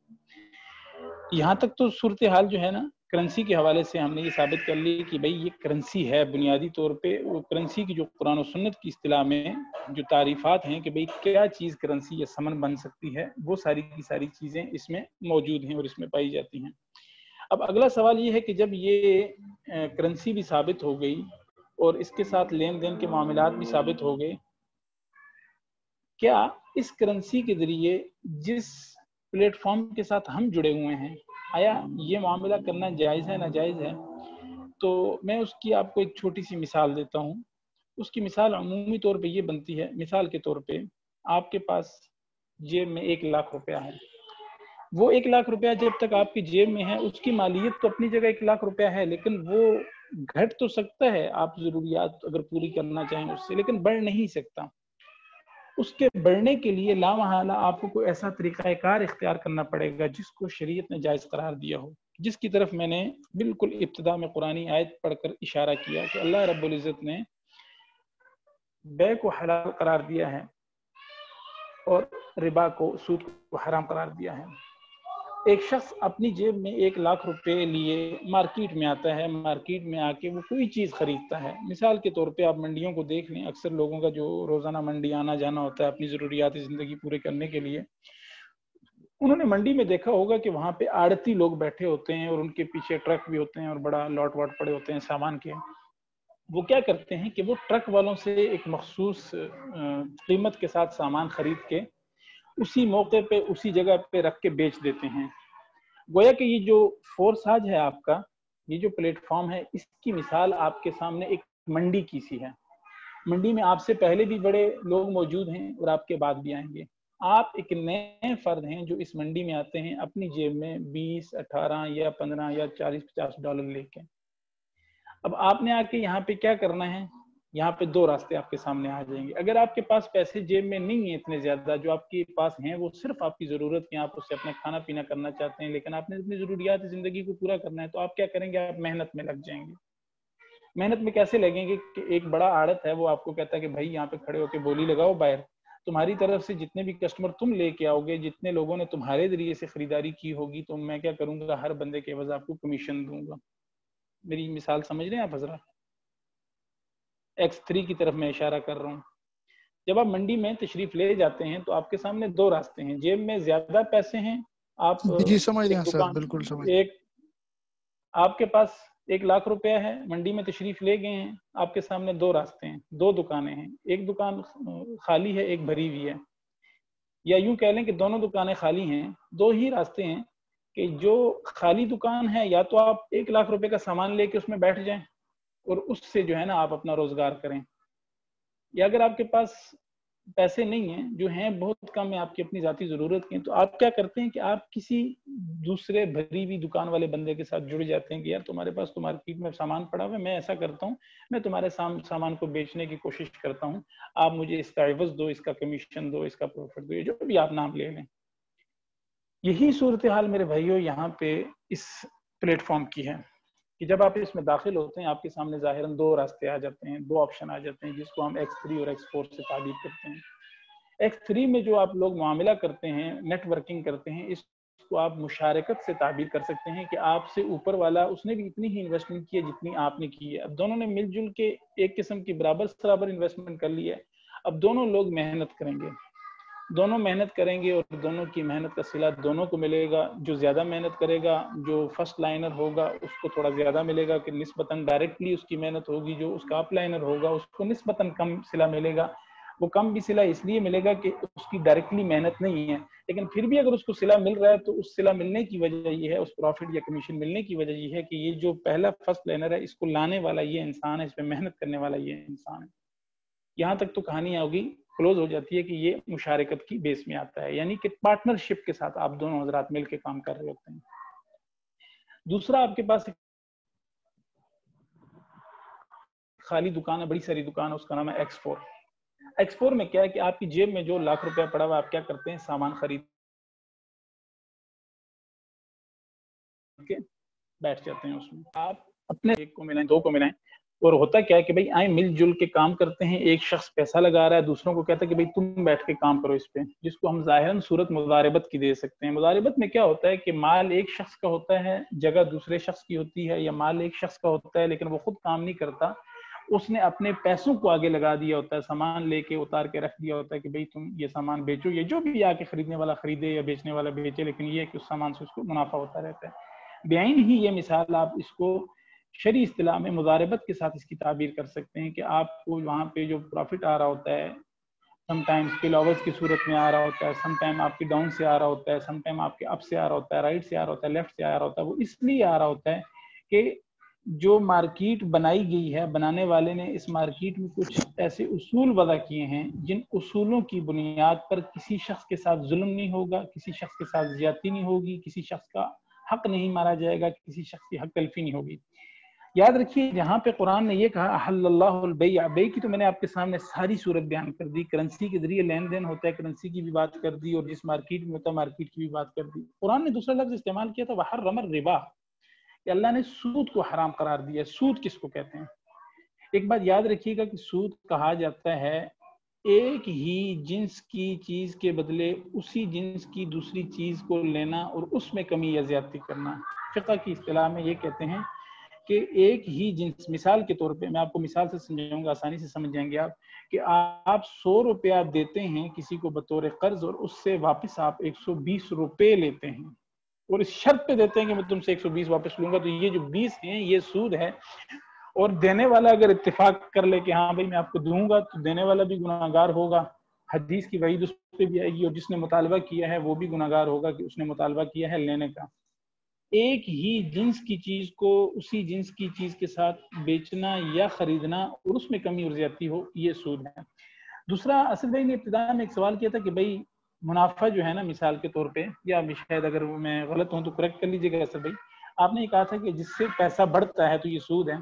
یہاں تک تو صورتحال جو ہے نا کرنسی کے حوالے سے ہم نے یہ ثابت کر لی کہ بھئی یہ کرنسی ہے بنیادی طور پہ۔ وہ کرنسی کی جو قرآن و سنت کی اصطلاح میں جو تعریفات ہیں کہ بھئی کیا چیز کرنسی یا ثمن بن سکتی ہے، وہ ساری کی ساری چیزیں اس میں موجود ہیں اور اس میں پائی جاتی ہیں۔ اب اگلا سوال یہ ہے کہ جب یہ کرنسی بھی ثابت ہو گئی اور اس کے ساتھ لین دین کے معاملات بھی ثابت ہو گئے، کیا اس کرنسی کے ذریعے جس پلیٹ فارم کے ساتھ ہم جڑے ہوئے ہیں آیا یہ معاملہ کرنا جائز ہے ناجائز ہے؟ تو میں اس کی آپ کو ایک چھوٹی سی مثال دیتا ہوں۔ اس کی مثال عمومی طور پہ یہ بنتی ہے، مثال کے طور پہ آپ کے پاس جیب میں 1 لاکھ روپیہ ہے۔ وہ 1 لاکھ روپیہ جب تک آپ کی جیب میں ہے اس کی مالیت تو اپنی جگہ 1 لاکھ روپیہ ہے، لیکن وہ گھٹ تو سکتا ہے آپ ضروریات اگر پوری کرنا چاہیں اس سے، لیکن بڑھ نہیں سکتا۔ اس کے بڑھنے کے لیے لامحالہ آپ کو کوئی ایسا طریقہ کار اختیار کرنا پڑے گا جس کو شریعت نے جائز قرار دیا ہو، جس کی طرف میں نے بالکل ابتدا میں قرآنی آیت پڑھ کر اشارہ کیا کہ اللہ رب العزت نے بے کو حلال قرار دیا ہے اور ربا کو، سود کو حرام قرار دیا ہے۔ ایک شخص اپنی جیب میں 1 لاکھ روپے لیے مارکیٹ میں آتا ہے، مارکیٹ میں آ کے وہ کوئی چیز خریدتا ہے۔ مثال کے طور پہ آپ منڈیوں کو دیکھ لیں، اکثر لوگوں کا جو روزانہ منڈی آنا جانا ہوتا ہے اپنی ضروریات زندگی پورے کرنے کے لیے، انہوں نے منڈی میں دیکھا ہوگا کہ وہاں پہ آڑتی لوگ بیٹھے ہوتے ہیں اور ان کے پیچھے ٹرک بھی ہوتے ہیں اور بڑا لاٹ واٹ پڑے ہوتے ہیں سامان کے۔ وہ کیا کرتے ہیں کہ وہ ٹرک والوں سے ایک مخصوص قیمت کے ساتھ سامان خرید کے اسی موقع پہ اسی جگہ پہ رکھ کے بیچ دیتے ہیں۔ گویا کہ یہ جو فورس آج ہے آپ کا، یہ جو پلیٹ فارم ہے، اس کی مثال آپ کے سامنے ایک منڈی کی سی ہے۔ منڈی میں آپ سے پہلے بھی بڑے لوگ موجود ہیں اور آپ کے بعد بھی آئیں گے۔ آپ ایک نئے فرد ہیں جو اس منڈی میں آتے ہیں اپنی جیب میں 20، 18 یا 15 یا 40، 50 ڈالر لے کے۔ اب آپ نے آ کے یہاں پہ کیا کرنا ہے یہاں پہ دو راستے آپ کے سامنے آ جائیں گے. اگر آپ کے پاس پیسے جیب میں نہیں ہیں اتنے زیادہ، جو آپ کے پاس ہیں وہ صرف آپ کی ضرورت کی، آپ اس سے اپنا کھانا پینا کرنا چاہتے ہیں، لیکن آپ نے اپنی ضروریات زندگی کو پورا کرنا ہے، تو آپ کیا کریں گے؟ آپ محنت میں لگ جائیں گے. محنت میں کیسے لگیں گے کہ ایک بڑا آڑت ہے وہ آپ کو کہتا ہے کہ بھائی یہاں پہ کھڑے ہو کے بولی لگاؤ باہر. تمہاری طرف سے جتنے بھی کسٹمر تم لے کے آؤ گے، جتنے لوگوں نے تمہارے ذریعے سے خریداری کی ہوگی، تو میں کیا کروں گا؟ ہر بندے کے عوض آپ کو کمیشن دوں گا. میری مثال سمجھ رہے ہیں آپ حضرات؟ X3 کی طرف میں اشارہ کر رہا ہوں. جب آپ منڈی میں تشریف لے جاتے ہیں تو آپ کے سامنے دو راستے ہیں. جیب میں زیادہ پیسے ہیں، آپ جی سمجھ رہے ہیں ایک سر، دکان، بالکل سمجھ. آپ کے پاس 1,00,000 روپیہ ہے، منڈی میں تشریف لے گئے ہیں، آپ کے سامنے دو راستے ہیں، دو دکانیں ہیں. ایک دکان خالی ہے، ایک بھری ہوئی ہے، یا یوں کہہ لیں کہ دونوں دکانیں خالی ہیں. دو ہی راستے ہیں کہ جو خالی دکان ہے، یا تو آپ 1,00,000 روپے کا سامان لے کے اس میں بیٹھ جائیں اور اس سے جو ہے نا آپ اپنا روزگار کریں، یا اگر آپ کے پاس پیسے نہیں ہیں، جو ہیں بہت کم ہیں، آپ کی اپنی ذاتی ضرورت کے، تو آپ کیا کرتے ہیں کہ آپ کسی دوسرے بھری ہوئی دکان والے بندے کے ساتھ جڑ جاتے ہیں کہ یار تمہارے پاس تو مارکیٹ میں سامان پڑا ہوا ہے، میں ایسا کرتا ہوں، میں تمہارے سامان کو بیچنے کی کوشش کرتا ہوں، آپ مجھے اس کا عوض دو، اس کا کمیشن دو، اس کا پروفٹ دو، جو بھی آپ نام لے لیں. یہی صورتحال میرے بھائیوں یہاں پہ اس پلیٹ فارم کی ہے کہ جب آپ اس میں داخل ہوتے ہیں، آپ کے سامنے ظاہراً دو راستے آ جاتے ہیں، دو آپشن آ جاتے ہیں، جس کو ہم X3 اور X4 سے تعبیر کرتے ہیں. X3 میں جو آپ لوگ معاملہ کرتے ہیں، نیٹ ورکنگ کرتے ہیں، اس کو آپ مشارکت سے تعبیر کر سکتے ہیں کہ آپ سے اوپر والا اس نے بھی اتنی ہی انویسٹمنٹ کی ہے جتنی آپ نے کی ہے. اب دونوں نے مل جل کے ایک قسم کی برابر انویسٹمنٹ کر لی ہے. اب دونوں لوگ محنت کریں گے، دونوں محنت کریں گے، اور دونوں کی محنت کا صلہ دونوں کو ملے گا. جو زیادہ محنت کرے گا، جو فرسٹ لائنر ہوگا، اس کو تھوڑا زیادہ ملے گا کہ نسبتاً ڈائریکٹلی اس کی محنت ہوگی. جو اس کا اپ لائنر ہوگا اس کو نسبتاً کم صلہ ملے گا. وہ کم بھی صلہ اس لیے ملے گا کہ اس کی ڈائریکٹلی محنت نہیں ہے، لیکن پھر بھی اگر اس کو صلہ مل رہا ہے تو اس صلہ ملنے کی وجہ یہ ہے، اس پروفٹ یا کمیشن ملنے کی وجہ یہ ہے کہ یہ جو پہلا فرسٹ لائنر ہے، اس کو لانے والا یہ انسان ہے، اس پہ محنت کرنے والا یہ انسان ہے. یہاں تک تو کہانی ہوگی کلوز ہو جاتی ہے کہ یہ مشارکت کی بیس میں آتا ہے، یعنی کہ پارٹنرشپ کے ساتھ آپ دونوں حضرات مل کے کام کر رہے ہوتے ہیں. دوسرا آپ کے پاس خالی دکان ہے، بڑی ساری دکان ہے، اس کا نام ہے X4. X4 میں کیا ہے کہ آپ کی جیب میں جو 1,00,000 روپیہ پڑا ہوا، آپ کیا کرتے ہیں؟ سامان خرید کے بیٹھ جاتے ہیں اس میں. آپ اپنے ایک کو ملائیں، دو کو ملائیں، اور ہوتا کیا ہے کہ بھائی آئیں مل جل کے کام کرتے ہیں. ایک شخص پیسہ لگا رہا ہے، دوسروں کو کہتا ہے کہ بھائی تم بیٹھ کے کام کرو اس پہ، جس کو ہم ظاہراً صورت مضاربت کی دے سکتے ہیں. مضاربت میں کیا ہوتا ہے کہ مال ایک شخص کا ہوتا ہے، جگہ دوسرے شخص کی ہوتی ہے، یا مال ایک شخص کا ہوتا ہے لیکن وہ خود کام نہیں کرتا، اس نے اپنے پیسوں کو آگے لگا دیا ہوتا ہے، سامان لے کے اتار کے رکھ دیا ہوتا ہے کہ بھئی تم یہ سامان بیچو، یہ جو بھی آ کے خریدنے والا خریدے یا بیچنے والا بیچے، لیکن یہ کہ اس سامان سے اس کو منافع ہوتا رہتا ہے. بعین ہی یہ مثال آپ اس کو شرعی اصطلاح میں مضاربت کے ساتھ اس کی تعبیر کر سکتے ہیں کہ آپ کو وہاں پہ جو پروفٹ آ رہا ہوتا ہے، سم ٹائم اسپل اوورز کی صورت میں آ رہا ہوتا ہے، سم ٹائم آپ کی ڈاؤن سے آ رہا ہوتا ہے، سم ٹائم آپ کے اپ سے آ رہا ہوتا ہے، رائٹ سے آ رہا ہوتا ہے، لیفٹ سے آ رہا ہوتا ہے. وہ اس لیے آ رہا ہوتا ہے کہ جو مارکیٹ بنائی گئی ہے، بنانے والے نے اس مارکیٹ میں کچھ ایسے اصول وضع کیے ہیں جن اصولوں کی بنیاد پر کسی شخص کے ساتھ ظلم نہیں ہوگا، کسی شخص کے ساتھ زیادتی نہیں ہوگی، کسی شخص کا حق نہیں مارا جائے گا، کسی شخص کی حق تلفی نہیں ہوگی. یاد رکھیے جہاں پہ قرآن نے یہ کہا احل اللہ البیع، بیع کی تو میں نے آپ کے سامنے ساری صورت بیان کر دی. کرنسی کے ذریعے لین دین ہوتا ہے، کرنسی کی بھی بات کر دی، اور جس مارکیٹ میں ہوتا ہے مارکیٹ کی بھی بات کر دی. قرآن نے دوسرا لفظ استعمال کیا تھا وحرم الربا، کہ اللہ نے سود کو حرام قرار دیا. سود کس کو کہتے ہیں؟ ایک بات یاد رکھیے گا کہ سود کہا جاتا ہے ایک ہی جنس کی چیز کے بدلے اسی جنس کی دوسری چیز کو لینا اور اس میں کمی یا زیادتی کرنا. فقہ کی اصطلاح میں یہ کہتے ہیں کہ ایک ہی جنس، مثال کے طور پہ میں آپ کو مثال سے سمجھاؤں گا، آسانی سے سمجھ جائیں گے آپ، کہ آپ 100 روپیہ دیتے ہیں کسی کو بطور قرض، اور اس سے واپس آپ 120 روپے لیتے ہیں، اور اس شرط پہ دیتے ہیں کہ میں تم سے 120 واپس لوں گا. تو یہ جو 20 ہیں یہ سود ہے. اور دینے والا اگر اتفاق کر لے کہ ہاں بھائی میں آپ کو دوں گا، تو دینے والا بھی گناہگار ہوگا، حدیث کی وعید اس پہ بھی آئے گی، اور جس نے مطالبہ کیا ہے وہ بھی گناہگار ہوگا کہ اس نے مطالبہ کیا ہے لینے کا. ایک ہی جنس کی چیز کو اسی جنس کی چیز کے ساتھ بیچنا یا خریدنا اور اس میں کمی اور زیادتی ہو، یہ سود ہے. دوسرا، اسد بھائی نے ابتدا میں ایک سوال کیا تھا کہ بھائی منافع جو ہے نا، مثال کے طور پہ، یا شاید اگر میں غلط ہوں تو کریکٹ کر لیجیے گا اسد بھائی، آپ نے یہ کہا تھا کہ جس سے پیسہ بڑھتا ہے تو یہ سود ہے.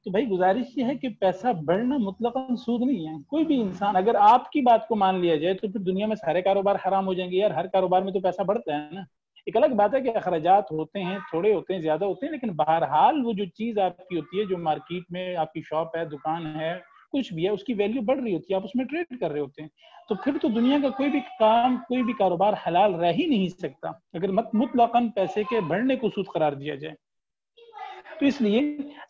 تو بھائی گزارش یہ ہے کہ پیسہ بڑھنا مطلقاً سود نہیں ہے. کوئی بھی انسان, اگر آپ کی بات کو مان لیا جائے تو پھر دنیا میں سارے کاروبار حرام ہو جائیں گے. یار ہر کاروبار میں تو پیسہ بڑھتا ہے نا. ایک الگ بات ہے کہ اخراجات ہوتے ہیں, تھوڑے ہوتے ہیں, زیادہ ہوتے ہیں, لیکن بہرحال وہ جو چیز آپ کی ہوتی ہے, جو مارکیٹ میں آپ کی شاپ ہے, دکان ہے, کچھ بھی ہے, اس کی ویلیو بڑھ رہی ہوتی ہے, آپ اس میں ٹریڈ کر رہے ہوتے ہیں. تو پھر تو دنیا کا کوئی بھی کام, کوئی بھی کاروبار حلال رہ ہی نہیں سکتا اگر مطلقاً پیسے کے بڑھنے کو سود قرار دیا جائے. تو اس لیے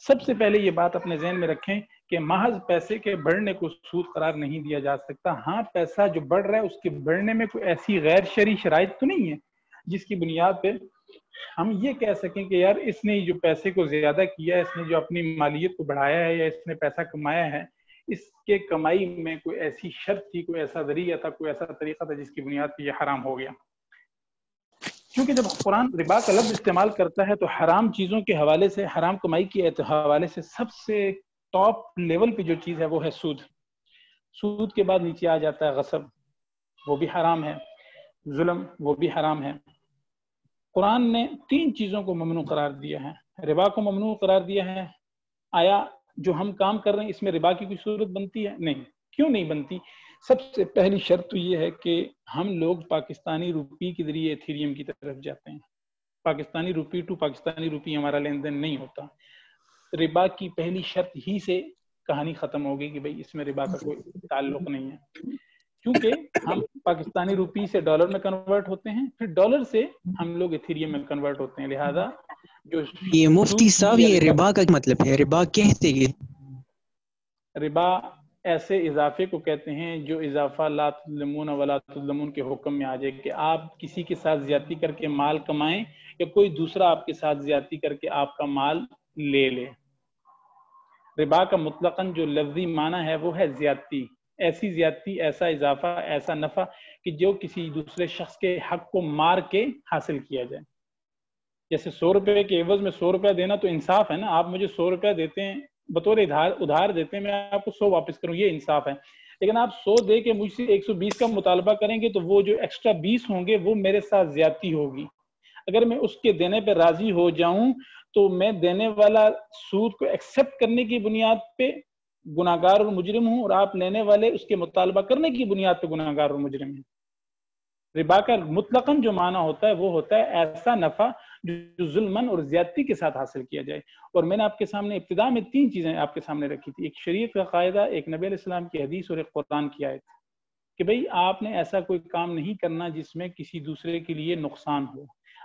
سب سے پہلے یہ بات اپنے ذہن میں رکھیں کہ محض پیسے کے بڑھنے کو سود قرار نہیں دیا جا سکتا. ہاں پیسہ جو بڑھ رہا ہے اس کے بڑھنے میں کوئی ایسی غیر شرعی شرائط تو نہیں ہے جس کی بنیاد پہ ہم یہ کہہ سکیں کہ یار اس نے جو پیسے کو زیادہ کیا ہے, اس نے جو اپنی مالیت کو بڑھایا ہے, یا اس نے پیسہ کمایا ہے, اس کے کمائی میں کوئی ایسی شرط تھی, کوئی ایسا ذریعہ تھا, کوئی ایسا طریقہ تھا جس کی بنیاد پہ یہ حرام ہو گیا. کیونکہ جب قرآن ربا کا لفظ استعمال کرتا ہے تو حرام چیزوں کے حوالے سے, حرام کمائی کے حوالے سے سب سے ٹاپ لیول پہ جو چیز ہے وہ ہے سود. سود کے بعد نیچے آ جاتا ہے غصب, وہ بھی حرام ہے. ظلم, وہ بھی حرام ہے. قرآن نے 3 چیزوں کو ممنوع قرار دیا ہے. ربا کو ممنوع قرار دیا ہے. آیا جو ہم کام کر رہے ہیں اس میں ربا کی کوئی صورت بنتی ہے؟ نہیں. کیوں نہیں بنتی؟ سب سے پہلی شرط تو یہ ہے کہ ہم لوگ پاکستانی روپی کے ذریعے ایتھیریم کی طرف جاتے ہیں. پاکستانی روپی ٹو پاکستانی روپی ہمارا لین دین نہیں ہوتا. ربا کی پہلی شرط ہی سے کہانی ختم ہوگی کہ بھئی اس میں ربا کا کوئی تعلق نہیں ہے, کیونکہ ہم پاکستانی روپی سے ڈالر میں کنورٹ ہوتے ہیں, پھر ڈالر سے ہم لوگ ایتھیریم میں کنورٹ ہوتے ہیں. لہذا جو یہ مفتی صاحب, یہ ربا کا مطلب ہے, ربا کہتے ہیں ربا ایسے اضافے کو کہتے ہیں جو اضافہ لا تظلمون ولا تظلمون کے حکم میں آ جائے کہ آپ کسی کے ساتھ زیادتی کر کے مال کمائیں یا کوئی دوسرا آپ کے ساتھ زیادتی کر کے آپ کا مال لے لے. ربا کا مطلقاً جو لفظی معنی ہے وہ ہے زیادتی. ایسی زیادتی, ایسا اضافہ, ایسا نفع کہ جو کسی دوسرے شخص کے حق کو مار کے حاصل کیا جائے. جیسے 100 روپے کے عوض میں 100 روپیہ دینا تو انصاف ہے نا. آپ مجھے 100 روپیہ دیتے ہیں, بطور ادھار دیتے ہیں, میں آپ کو 100 واپس کروں, یہ انصاف ہے. لیکن آپ 100 دے کے مجھ سے 120 کا مطالبہ کریں گے تو وہ جو ایکسٹرا 20 ہوں گے وہ میرے ساتھ زیادتی ہوگی. اگر میں اس کے دینے پہ راضی ہو جاؤں تو میں دینے والا سود کو ایکسیپٹ کرنے کی بنیاد پہ گناہگار اور مجرم ہوں, اور آپ لینے والے اس کے مطالبہ کرنے کی بنیاد پہ گناہگار اور مجرم ہیں. ربا کا مطلقاً جو معنی ہوتا ہے وہ ہوتا ہے ایسا نفع جو ظلمن اور زیادتی کے ساتھ حاصل کیا جائے. اور میں نے آپ کے سامنے ابتدا میں 3 چیزیں آپ کے سامنے رکھی تھی, ایک شریعت کا قاعدہ, ایک نبی علیہ السلام کی حدیث, اور ایک قرآن کی آیت, کہ بھئی آپ نے ایسا کوئی کام نہیں کرنا جس میں کسی دوسرے کے لیے نقصان ہو.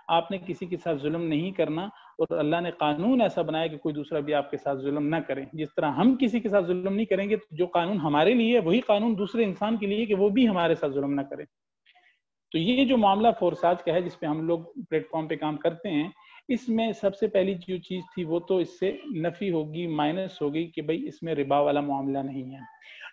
آپ نے کسی کے ساتھ ظلم نہیں کرنا, اور اللہ نے قانون ایسا بنایا کہ کوئی دوسرا بھی آپ کے ساتھ ظلم نہ کرے. جس طرح ہم کسی کے ساتھ ظلم نہیں کریں گے, جو قانون ہمارے لیے وہی قانون دوسرے انسان کے لیے کہ وہ بھی ہمارے ساتھ ظلم نہ کرے. تو یہ جو معاملہ فورساج کا ہے جس پہ ہم لوگ پلیٹ فارم پہ کام کرتے ہیں, اس میں سب سے پہلی جو چیز تھی وہ تو اس سے نفی ہوگی, مائنس ہوگی کہ بھئی اس میں ربا والا معاملہ نہیں ہے.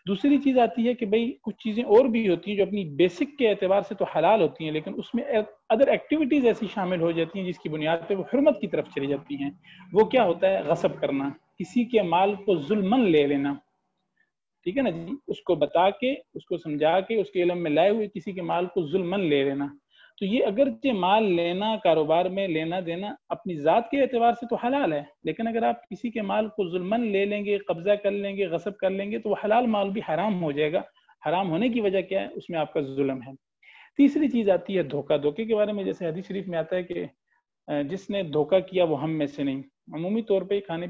دوسری چیز آتی ہے کہ بھئی کچھ چیزیں اور بھی ہوتی ہیں جو اپنی بیسک کے اعتبار سے تو حلال ہوتی ہیں, لیکن اس میں ادر ایکٹیویٹیز ایسی شامل ہو جاتی ہیں جس کی بنیاد پہ وہ حرمت کی طرف چلی جاتی ہیں. وہ کیا ہوتا ہے؟ غصب کرنا, کسی کے مال کو ظلمن لے لینا. ٹھیک ہے نا جی, اس کو بتا کے, اس کو سمجھا کے, اس کے علم میں لائے ہوئے کسی کے مال کو ظلمن لے لینا. تو یہ اگرچہ مال لینا, کاروبار میں لینا دینا اپنی ذات کے اعتبار سے تو حلال ہے, لیکن اگر آپ کسی کے مال کو ظلمن لے لیں گے, قبضہ کر لیں گے, غصب کر لیں گے, تو وہ حلال مال بھی حرام ہو جائے گا. حرام ہونے کی وجہ کیا ہے؟ اس میں آپ کا ظلم ہے. تیسری چیز آتی ہے دھوکہ. دھوکے کے بارے میں جیسے حدیث شریف میں آتا ہے کہ جس نے دھوکہ کیا وہ ہم میں سے نہیں. عمومی طور پہ کھانے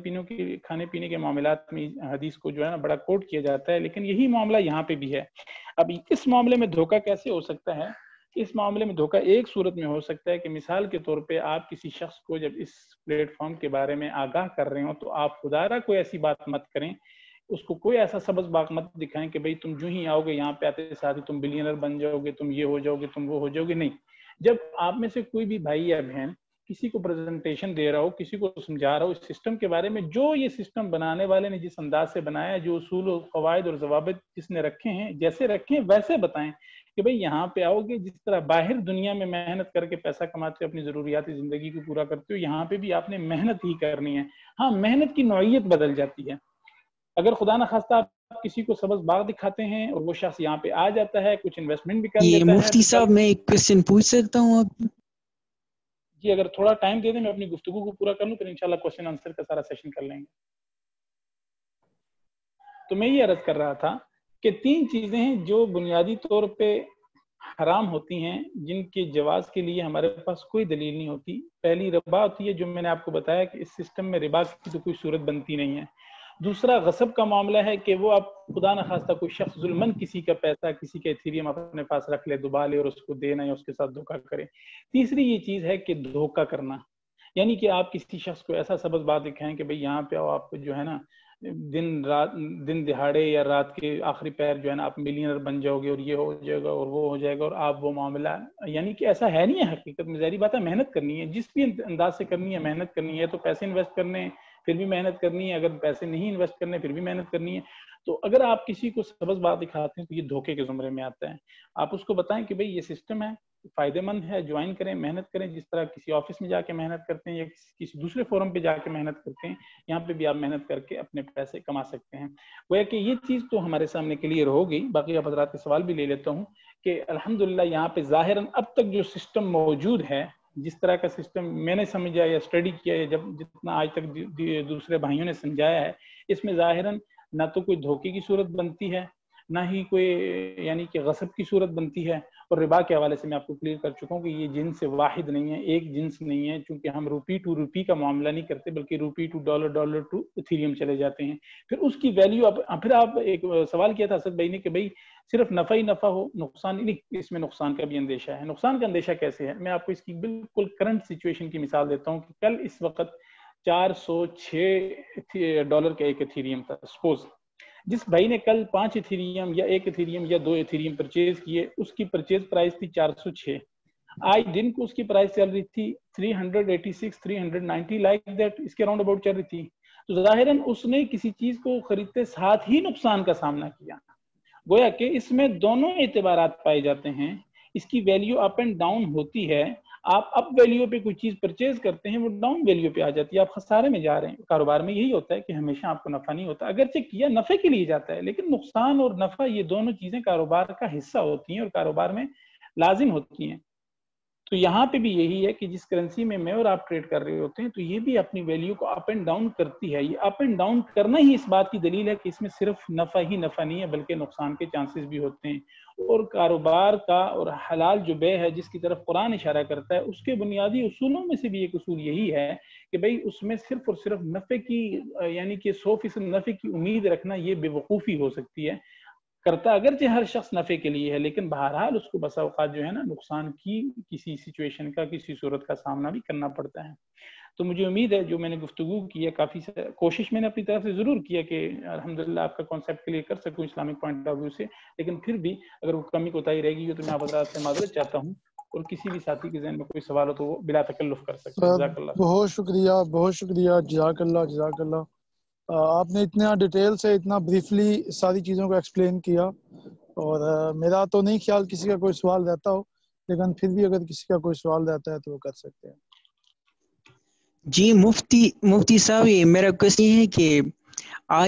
پینے کے معاملات میں حدیث کو جو ہے نا بڑا کوٹ کیا جاتا ہے, لیکن یہی معاملہ یہاں پہ بھی ہے. اب اس معاملے میں دھوکہ کیسے ہو سکتا ہے؟ اس معاملے میں دھوکہ ایک صورت میں ہو سکتا ہے کہ مثال کے طور پہ آپ کسی شخص کو جب اس پلیٹ فارم کے بارے میں آگاہ کر رہے ہوں تو آپ خدا را کوئی ایسی بات مت کریں, اس کو کوئی ایسا سبز باغ مت دکھائیں کہ بھئی تم جو ہی آؤ گے یہاں پہ آتے ساتھ ہی تم بلینر بن جاؤ گے, تم یہ ہو جاؤ گے, تم وہ ہو جاؤ گے. نہیں, جب آپ میں سے کوئی بھی بھائی یا بہن کسی کو پریزنٹیشن دے رہا ہو, کسی کو سمجھا رہا ہو اس سسٹم کے بارے میں, جو یہ سسٹم بنانے والے نے جس انداز سے بنایا, جو اصول و قواعد اور ضوابط جس نے رکھے ہیں, جیسے رکھے ہیں ویسے بتائیں کہ بھئی یہاں پہ آؤ گے, جس طرح باہر دنیا میں محنت کر کے پیسہ کماتے ہو, اپنی ضروریات زندگی کو پورا کرتے ہو, یہاں پہ بھی آپ نے محنت ہی کرنی ہے. ہاں, محنت کی نوعیت بدل جاتی ہے. اگر خدا نخواستہ آپ کسی کو سبز باغ دکھاتے ہیں اور وہ شخص یہاں پہ آ جاتا ہے, کچھ انویسٹمنٹ بھی کر یہ لیتا ہے. مفتی صاحب میں ایک کوشچن پوچھ سکتا ہوں آپ؟ جی اگر تھوڑا ٹائم دے دیں, میں اپنی گفتگو کو پورا کر لوں, پھر انشاءاللہ کوشچن آنسر کا سارا سیشن کر لیں گے. تو میں یہ عرض کر رہا تھا کہ 3 چیزیں ہیں جو بنیادی طور پہ حرام ہوتی ہیں، جن کے جواز کے لیے ہمارے پاس کوئی دلیل نہیں ہوتی. پہلی ربا ہوتی ہے، جو میں نے آپ کو بتایا کہ اس سسٹم میں ربا کی تو کوئی صورت بنتی نہیں ہے. دوسرا غصب کا معاملہ ہے کہ وہ آپ خدا نخواستہ کوئی شخص ظلمن کسی کا پیسہ، کسی کا ایتھیریم اپنے پاس رکھ لے، دبا لے اور اس کو دینا یا اس کے ساتھ دھوکہ کرے. تیسری یہ چیز ہے کہ دھوکہ کرنا، یعنی کہ آپ کسی شخص کو ایسا سبز بات دکھائیں کہ بھئی یہاں پہ آؤ، آپ جو ہے نا دن دہاڑے یا رات کے آخری پیر جو ہے نا آپ ملینر بن جاؤ گے اور یہ ہو جائے گا اور وہ ہو جائے گا، اور آپ وہ معاملہ، یعنی کہ ایسا ہے نہیں ہے. حقیقت میں ظاہری بات ہے محنت کرنی ہے، جس بھی انداز سے کرنی ہے محنت کرنی ہے. تو پیسے انویسٹ کرنے ہیں پھر بھی محنت کرنی ہے، اگر پیسے نہیں انویسٹ کرنے پھر بھی محنت کرنی ہے. تو اگر آپ کسی کو سبز بات دکھاتے ہیں تو یہ دھوکے کے زمرے میں آتا ہے. آپ اس کو بتائیں کہ بھئی یہ سسٹم ہے، فائدہ مند ہے، جوائن کریں، محنت کریں، جس طرح کسی آفس میں جا کے محنت کرتے ہیں یا کسی دوسرے فورم پہ جا کے محنت کرتے ہیں، یہاں پہ بھی آپ محنت کر کے اپنے پیسے کما سکتے ہیں. وہ ہے کہ یہ چیز تو ہمارے سامنے کلیئر ہو گئی. باقی آپ حضرات کے سوال بھی لے لیتا ہوں کہ الحمدللہ یہاں پہ ظاہراً اب تک جو سسٹم موجود ہے، جس طرح کا سسٹم میں نے سمجھا یا اسٹڈی کیا ہے، جتنا آج تک دوسرے بھائیوں نے سمجھایا ہے، اس میں ظاہراً نہ تو کوئی دھوکے کی صورت بنتی ہے، نہ ہی کوئی یعنی کہ غصب کی صورت بنتی ہے. اور ربا کے حوالے سے میں آپ کو کلیئر کر چکا ہوں کہ یہ جنس واحد نہیں ہے، ایک جنس نہیں ہے، چونکہ ہم روپی ٹو روپی کا معاملہ نہیں کرتے بلکہ rupee to dollar, dollar to Ethereum چلے جاتے ہیں. پھر اس کی ویلیو پھر آپ ایک سوال کیا تھا اسد بھائی نے کہ بھئی صرف نفع ہی نفع ہو، نقصان نہیں. اس میں نقصان کا بھی اندیشہ ہے. نقصان کا اندیشہ کیسے ہے؟ میں آپ کو اس کی بالکل کرنٹ سچویشن کی مثال دیتا ہوں کہ کل اس وقت $406 کا ایک ایتھیریم تھا. سپوز جس بھائی نے کل 5 ایتھیریم یا 1 ایتھیریم یا 2 ایتھیریم پرچیز کیے، اس کی پرچیز پرائس تھی 406. آج دن کو اس کی پرائس چل رہی تھی 386 390 لائک دیٹ، اس کے راؤنڈ اباؤٹ چل رہی تھی. تو ظاہراً اس نے کسی چیز کو خریدتے ساتھ ہی نقصان کا سامنا کیا. گویا کہ اس میں دونوں اعتبارات پائے جاتے ہیں. اس کی ویلیو اپ اینڈ ڈاؤن ہوتی ہے. آپ اپ ویلیو پہ کوئی چیز پرچیز کرتے ہیں، وہ ڈاؤن ویلیو پہ آ جاتی ہے، آپ خسارے میں جا رہے ہیں. کاروبار میں یہی ہوتا ہے کہ ہمیشہ آپ کو نفع نہیں ہوتا، اگرچہ کیا نفع کے لیے جاتا ہے، لیکن نقصان اور نفع یہ دونوں چیزیں کاروبار کا حصہ ہوتی ہیں اور کاروبار میں لازم ہوتی ہیں. تو یہاں پہ بھی یہی ہے کہ جس کرنسی میں اور آپ ٹریڈ کر رہے ہوتے ہیں تو یہ بھی اپنی ویلیو کو اپ اینڈ ڈاؤن کرتی ہے. یہ اپ اینڈ ڈاؤن کرنا ہی اس بات کی دلیل ہے کہ اس میں صرف نفع ہی نفع نہیں ہے بلکہ نقصان کے چانسز بھی ہوتے ہیں. اور کاروبار کا اور حلال جو بے ہے جس کی طرف قرآن اشارہ کرتا ہے، اس کے بنیادی اصولوں میں سے بھی ایک اصول یہی ہے کہ بھئی اس میں صرف اور صرف نفع کی یعنی کہ 100% نفع کی امید رکھنا یہ بے وقوفی ہو سکتی ہے. کرتا اگرچہ ہر شخص نفع کے لیے ہے، لیکن بہرحال اس کو بسا اوقات جو ہے نا نقصان کی کسی سچویشن کا، کسی صورت کا سامنا بھی کرنا پڑتا ہے. تو مجھے امید ہے جو میں نے گفتگو کی ہے، کافی کوشش میں نے اپنی طرف سے ضرور کیا کہ الحمدللہ آپ کا کانسیپٹ کلیئر کر سکوں اسلامک پوائنٹ آف ویو سے. لیکن پھر بھی اگر وہ کمی کوتاہی رہ گئی ہو تو میں آپ حضرات سے معذرت چاہتا ہوں، اور کسی بھی ساتھی کے ذہن میں کوئی سوال ہو تو وہ بلا تکلف کر سکتے ہیں. جزاک اللہ. بہت شکریہ، بہت شکریہ، جزاک اللہ، جزاک اللہ. آپ نے اتنا ڈیٹیل سے، اتنا بریفلی ساری چیزوں کو ایکسپلین کیا، اور میرا تو نہیں خیال کسی کا کوئی سوال رہتا ہو، لیکن پھر بھی اگر کسی کا کوئی سوال رہتا ہے تو وہ کر سکتے ہیں. جی مفتی صاحب، میرا کوشچن یہ ہے کہ آج